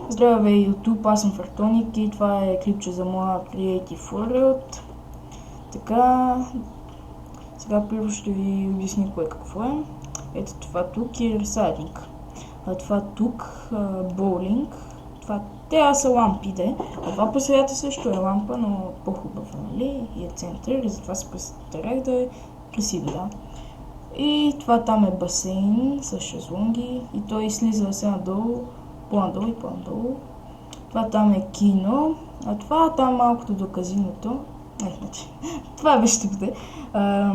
Здравей YouTube, аз съм Фартоник и това е клипче за моя Creative World. Така, сега първо ще ви обясня кое какво е. Ето това тук е ресайклинг. А това тук боулинг. Те са лампи, а това по средата също е лампа, но по-хубава, нали? И е център, и затова се постарах да е красиво, да. И това там е басейн с шезлонги и той слиза сега надолу, по-надолу и по-надолу. Това там е кино, а това там малкото до казиното. Това беше тук, а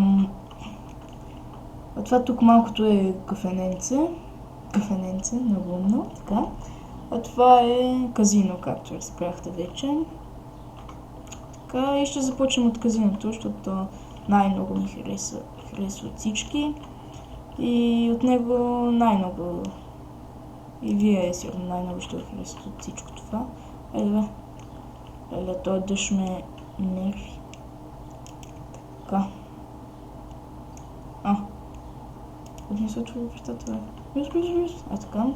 това тук малкото е кафененце, много умно, така. А това е казино, както разбрахте вече. Така, и ще започнем от казиното, защото най-много ми харесва от всички. И от него най-много, и вие сигурно най-много ще ви харесват от всичко това. Еле, той дъжд ме нерви. Така. Не се отвори вратата, така.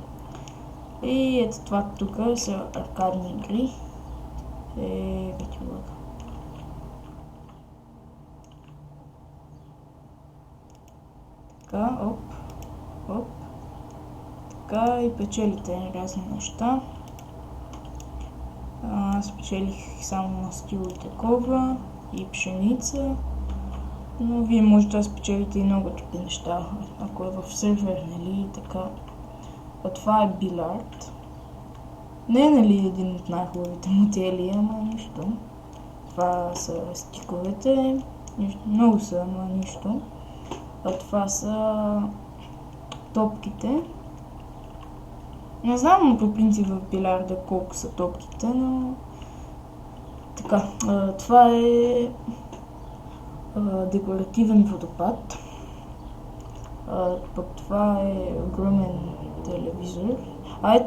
И ето това тук са аркадни игри. Вече лъка. Така, оп. Така и печелите разни неща. Аз печелих само мастило и такова и пшеница. Но вие можете да спечелите и много други неща, ако е в сервер, нали, така. А това е билярд. Не е, нали, един от най-хубавите модели, ама нищо. Това са стиковете, много са, ама нищо. А това са топките. Не знам по принцип в билярда колко са топките, но така. Това е декоративен водопад. Пък това е огромен телевизор.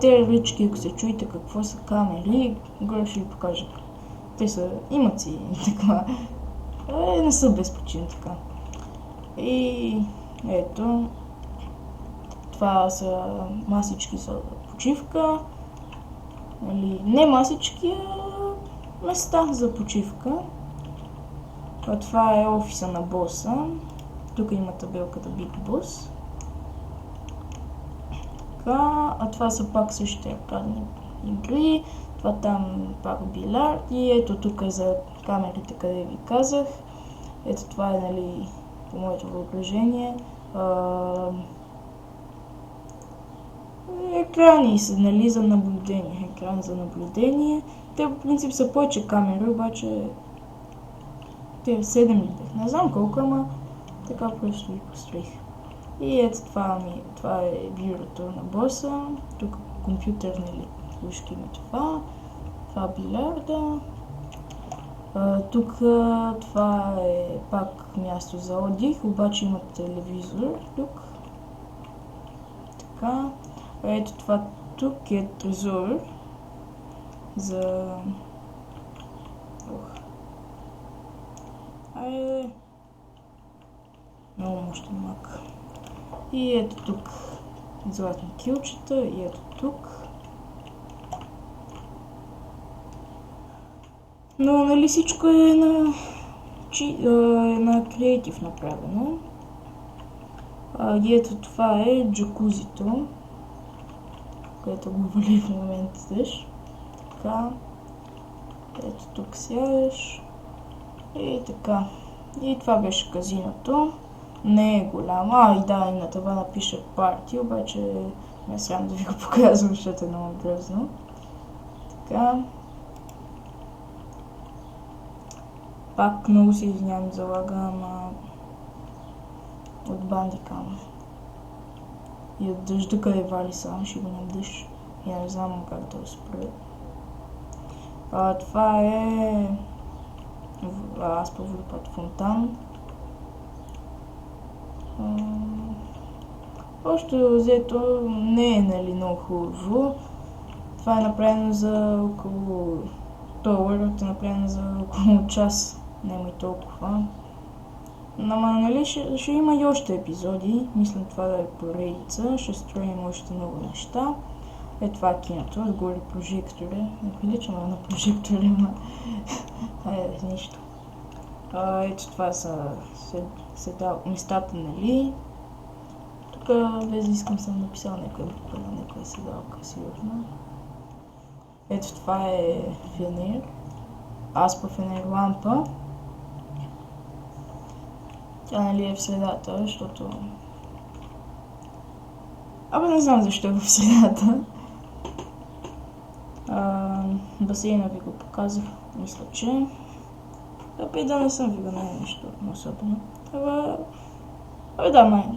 Те ръчки, ако се чуете какво са камери, горе ще ви покажа. Те са, имат си така. Не са без причина така. И ето, това са масички за почивка. Не масички, а места за почивка. Това е офиса на боса. Тук има табелката Big Boss. Така, а това са пак същите аркадни игри. Това там пак билярд. И ето тук е за камерите, къде ви казах. Ето това е, нали, по моето въображение. Екрани са, нали, за наблюдение. Екран за наблюдение. Те по принцип са повече камери, обаче те 7 ли бях. Не знам колко, ама така просто ги построих. И ето това е бюрото на боса. Тук компютър, нали, слушки има това. Това билярда. Тук това е пак място за отдих, обаче има телевизор тук. Така. Ето това тук е трезор за... Много мощен мак. И ето тук златни килчета, и ето тук. Но, нали, всичко е на креатив направено. И ето това е джакузито, което го вали в момента дъжд. Така. Ето тук сядаш. И така. И това беше казиното. Не е голямо. И на това пише парти, обаче ме срам да ви го показвам, защото е много грозно. Така. Пак много се извинявам за лага, ама от бандикам. И от дъжда къде вали само, ще го надъж. И не знам как да го спра. Това е водопад фонтан. Още взето не е, нали, много хубаво. Това е направено за около... Толърът е направено за около час. Няма и толкова. Ама, нали, ще има и още епизоди. Мислям това да е поредица. Ще строим още много неща. Това е киното, с голи прожектори. Не прилича на прожектори, но нищо. Ето това са местата, нали? Тук без да искам съм написал някоя буква на някоя седалка, сигурно. Ето това е фенер. Фенер лампа. Тя нали е в средата, защото... не знам защо е в средата. Басейна ви го показах, мисля, че... Преди да не съм ви го нещо особено.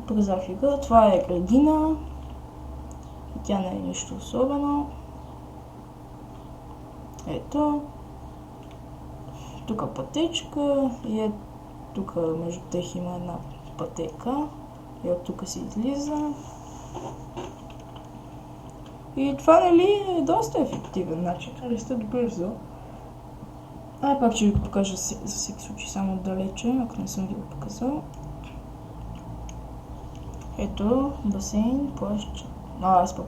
Показах ви го. Това е градина. Тя не е нищо особено. Ето. Тук пътечка и тук между тях има една пътека. И от тук се излиза. И това нали е доста ефективен начин. Растат бързо. Пак ще ви го покажа за всеки случай само отдалече, ако не съм ви го показал. Ето басейн, плащ.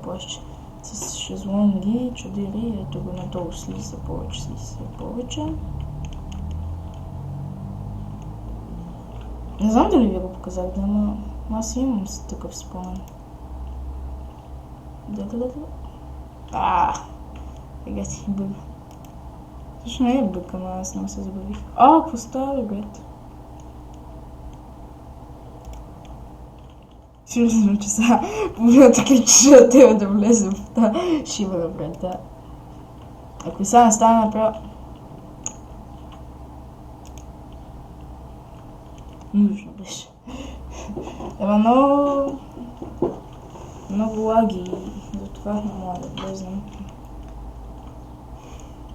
Плащ. С шезлонги, чадири. Ето го надолу слиза повече. Не знам дали ви го показах, но аз имам такъв спомен. Сега си бъга. Също не е бъка, но аз не се забавих. Какво става, брат? Сериозно, че сега половината клипчета трябва да влезе в тази шива, брат, да. Ако сега не стане направо... Нужно беше. Много лаги, затова не мога да влезнем.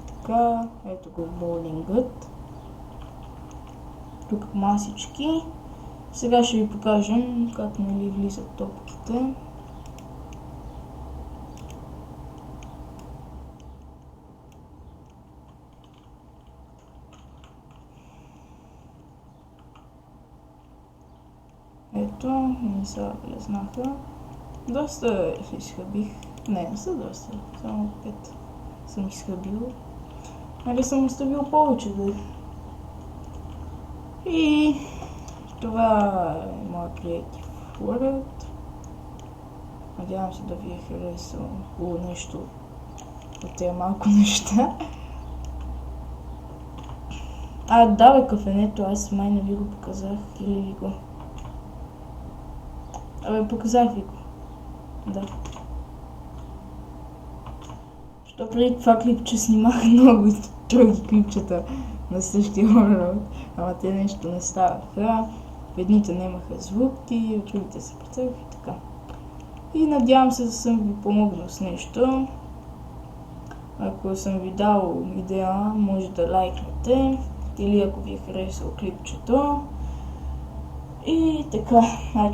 Така, ето го боулингът. Тук масички. Сега ще ви покажем как влизат топките. Ето, не са влезнаха. Доста изхъбих. Не са доста. Само 5 съм изхъбил. Съм оставил повече да... И това е моят Creative World. Надявам се да ви е харесало нещо от тези малко неща. Кафенето, аз май не ви го показах или ви го... показах ви го. Да. Що преди това клипче снимах много други клипчета на същия World, ама те нещо не ставаха. В едните нямаха звуки, в другите се прецелих и така. И надявам се да съм ви помогнал с нещо. Ако съм ви дал идея, може да лайкнете, или ако ви е харесало клипчето. И така, чао!